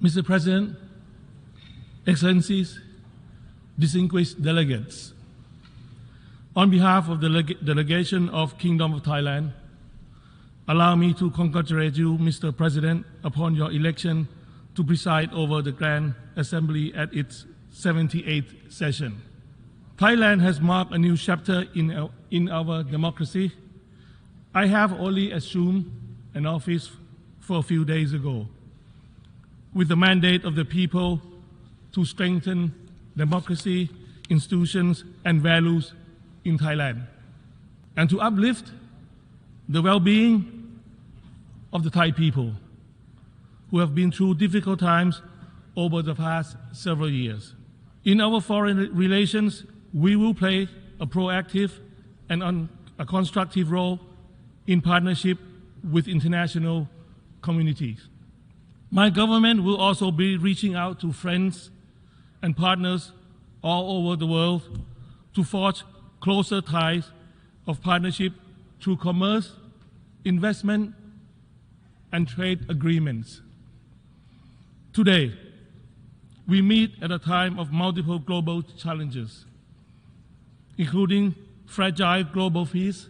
Mr. President, Excellencies, distinguished delegates, on behalf of the delegation of Kingdom of Thailand, allow me to congratulate you, Mr. President, upon your election to preside over the Grand Assembly at its 78th session. Thailand has marked a new chapter in our democracy. I have only assumed an office for a few days ago, with the mandate of the people to strengthen democracy, institutions, and values in Thailand, and to uplift the well-being of the Thai people who have been through difficult times over the past several years. In our foreign relations, we will play a proactive and a constructive role in partnership with international communities. My government will also be reaching out to friends and partners all over the world to forge closer ties of partnership through commerce, investment, and trade agreements. Today, we meet at a time of multiple global challenges, including fragile global peace,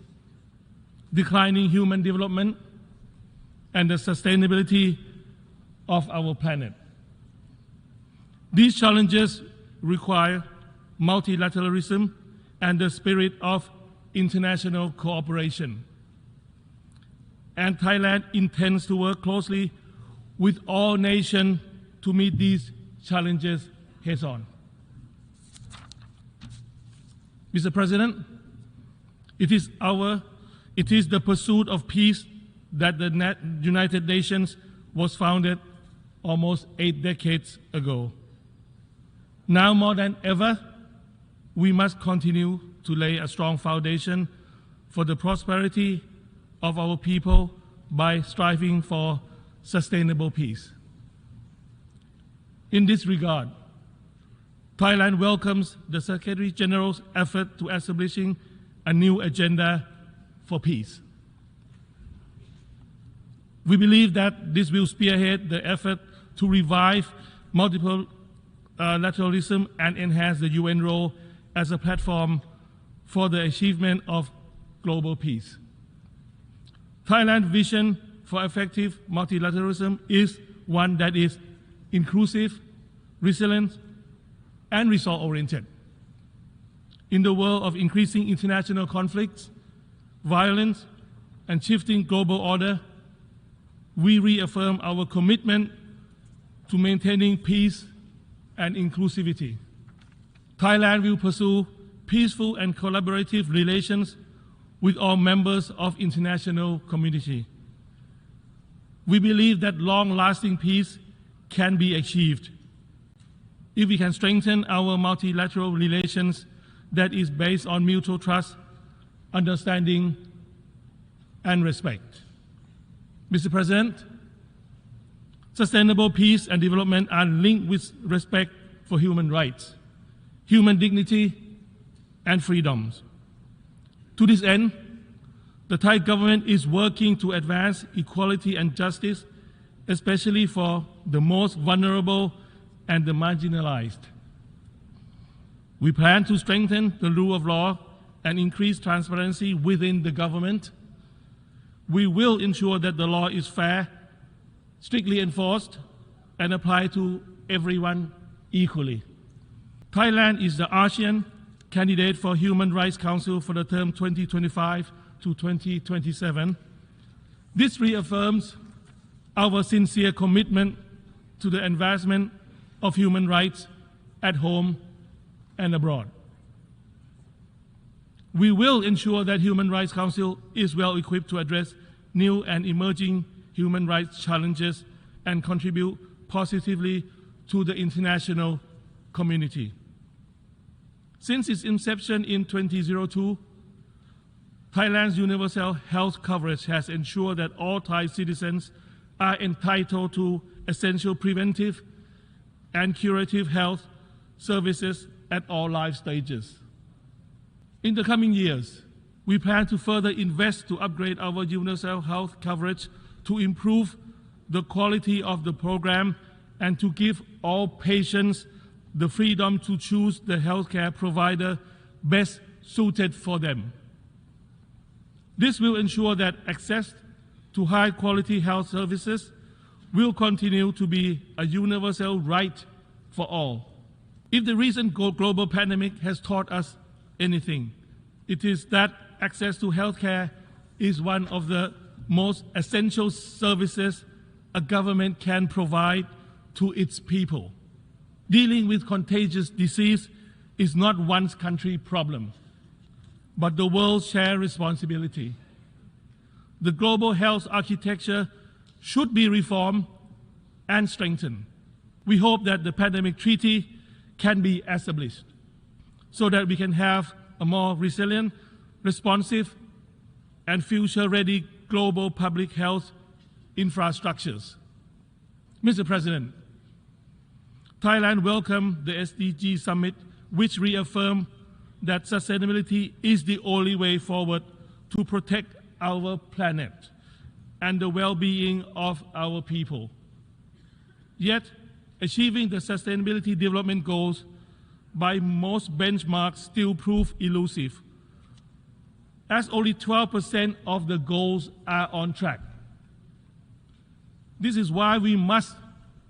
declining human development, and the sustainability of our planet. These challenges require multilateralism and the spirit of international cooperation. And Thailand intends to work closely with all nations to meet these challenges head-on. Mr. President, it is the pursuit of peace that the United Nations was founded almost 8 decades ago. Now more than ever, we must continue to lay a strong foundation for the prosperity of our people by striving for sustainable peace. In this regard, Thailand welcomes the Secretary General's effort to establishing a new agenda for peace. We believe that this will spearhead the effort to revive multilateralism and enhance the UN role as a platform for the achievement of global peace. Thailand's vision for effective multilateralism is one that is inclusive, resilient, and result-oriented. In the world of increasing international conflicts, violence, and shifting global order, we reaffirm our commitment to maintaining peace and inclusivity. Thailand will pursue peaceful and collaborative relations with all members of the international community. We believe that long-lasting peace can be achieved if we can strengthen our multilateral relations that is based on mutual trust, understanding, and respect. Mr. President, sustainable peace and development are linked with respect for human rights, human dignity, and freedoms. To this end, the Thai government is working to advance equality and justice, especially for the most vulnerable and the marginalized. We plan to strengthen the rule of law and increase transparency within the government. We will ensure that the law is fair, strictly enforced, and applied to everyone equally. Thailand is the ASEAN candidate for Human Rights Council for the term 2025 to 2027. This reaffirms our sincere commitment to the advancement of human rights at home and abroad. We will ensure that Human Rights Council is well equipped to address new and emerging human rights challenges and contribute positively to the international community. Since its inception in 2002, Thailand's universal health coverage has ensured that all Thai citizens are entitled to essential preventive and curative health services at all life stages. In the coming years, we plan to further invest to upgrade our universal health coverage to improve the quality of the program and to give all patients the freedom to choose the healthcare provider best suited for them. This will ensure that access to high-quality health services will continue to be a universal right for all. If the recent global pandemic has taught us anything, it is that access to healthcare is one of the most essential services a government can provide to its people. Dealing with contagious disease is not one country's problem, but the world's shared responsibility. The global health architecture should be reformed and strengthened. We hope that the pandemic treaty can be established so that we can have a more resilient, responsive, and future-ready global public health infrastructures. Mr. President, Thailand welcomed the SDG Summit, which reaffirmed that sustainability is the only way forward to protect our planet and the well-being of our people. Yet, achieving the Sustainability Development Goals by most benchmarks still prove elusive, as only 12% of the goals are on track. This is why we must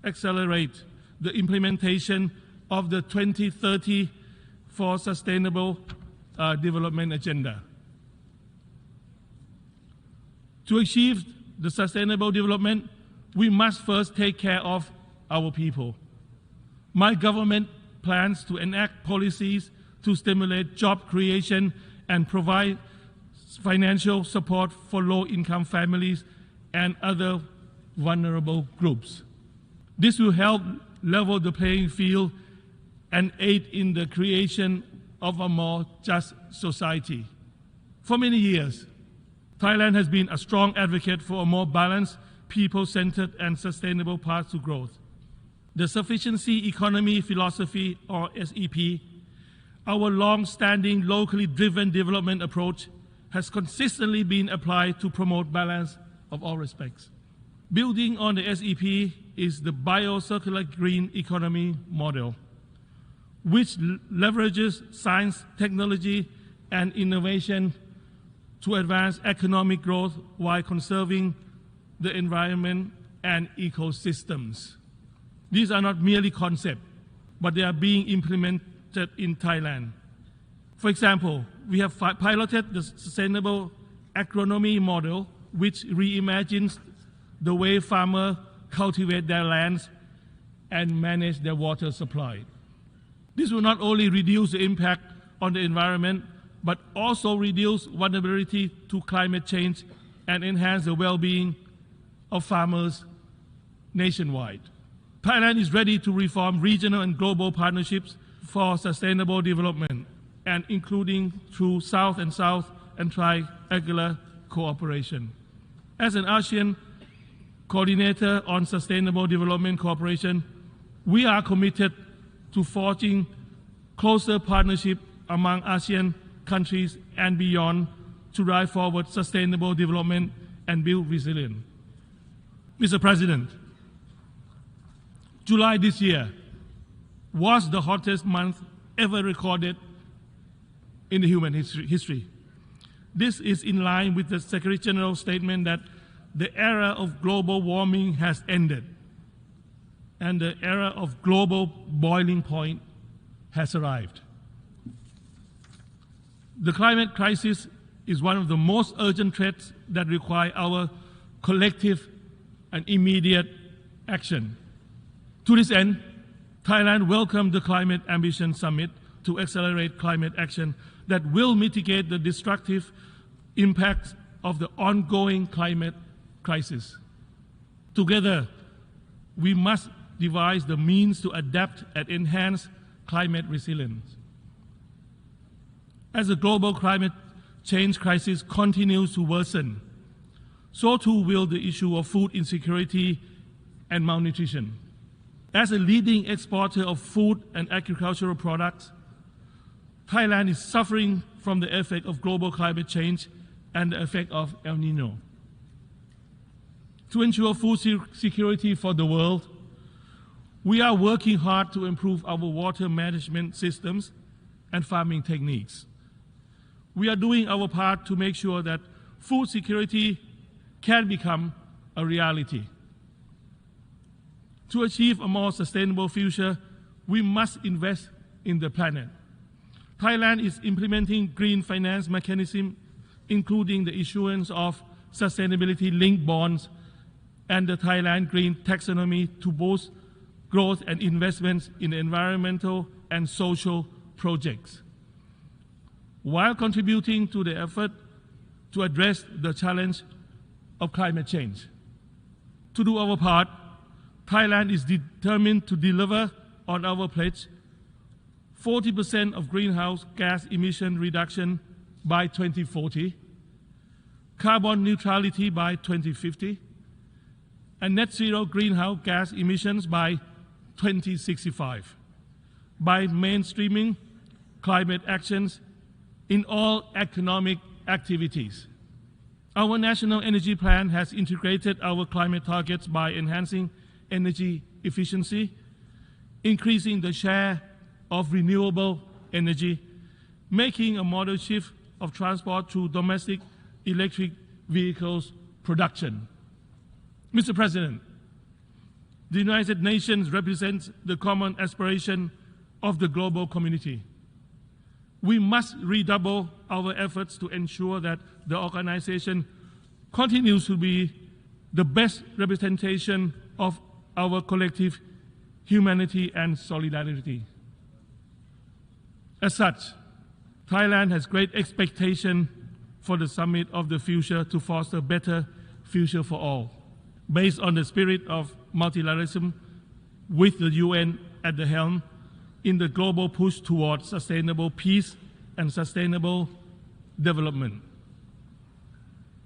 accelerate the implementation of the 2030 for Sustainable Development Agenda. To achieve the sustainable development, we must first take care of our people. My government plans to enact policies to stimulate job creation and provide financial support for low-income families and other vulnerable groups. This will help level the playing field and aid in the creation of a more just society. For many years, Thailand has been a strong advocate for a more balanced, people-centered and sustainable path to growth. The Sufficiency Economy Philosophy, or SEP, our long-standing locally driven development approach, has consistently been applied to promote balance of all respects. Building on the SEP is the Bio-Circular Green Economy model, which leverages science, technology, and innovation to advance economic growth while conserving the environment and ecosystems. These are not merely concepts, but they are being implemented in Thailand. For example, we have piloted the Sustainable Agronomy model, which reimagines the way farmers cultivate their lands and manage their water supply. This will not only reduce the impact on the environment, but also reduce vulnerability to climate change and enhance the well-being of farmers nationwide. Thailand is ready to reform regional and global partnerships for sustainable development, and including through South and South and triangular cooperation. As an ASEAN coordinator on sustainable development cooperation, we are committed to forging closer partnership among ASEAN countries and beyond to drive forward sustainable development and build resilience. Mr. President, July this year was the hottest month ever recorded in the human history. This is in line with the Secretary General's statement that the era of global warming has ended and the era of global boiling point has arrived. The climate crisis is one of the most urgent threats that require our collective and immediate action. To this end, Thailand welcomed the Climate Ambition Summit to accelerate climate action that will mitigate the destructive impacts of the ongoing climate crisis. Together, we must devise the means to adapt and enhance climate resilience. As the global climate change crisis continues to worsen, so too will the issue of food insecurity and malnutrition. As a leading exporter of food and agricultural products, Thailand is suffering from the effect of global climate change and the effect of El Nino. To ensure food security for the world, We are working hard to improve our water management systems and farming techniques. We are doing our part to make sure that food security can become a reality. To achieve a more sustainable future, we must invest in the planet. Thailand is implementing green finance mechanism, including the issuance of sustainability-linked bonds and the Thailand Green Taxonomy to boost growth and investments in environmental and social projects, while contributing to the effort to address the challenge of climate change. To do our part, Thailand is determined to deliver on our pledge 40% of greenhouse gas emission reduction by 2040, carbon neutrality by 2050, and net zero greenhouse gas emissions by 2065 by mainstreaming climate actions in all economic activities. Our national energy plan has integrated our climate targets by enhancing energy efficiency, increasing the share of renewable energy, making a model shift of transport to domestic electric vehicles production. Mr. President, the United Nations represents the common aspiration of the global community. We must redouble our efforts to ensure that the organization continues to be the best representation of our collective humanity and solidarity. As such, Thailand has great expectation for the Summit of the Future to foster a better future for all, based on the spirit of multilateralism with the UN at the helm in the global push towards sustainable peace and sustainable development.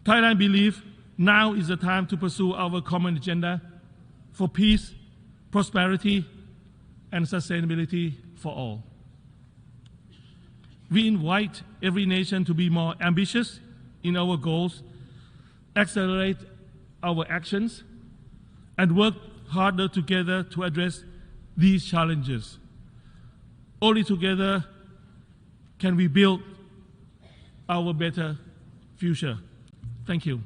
Thailand believes now is the time to pursue our common agenda for peace, prosperity, and sustainability for all. We invite every nation to be more ambitious in our goals, accelerate our actions, and work harder together to address these challenges. Only together can we build our better future. Thank you.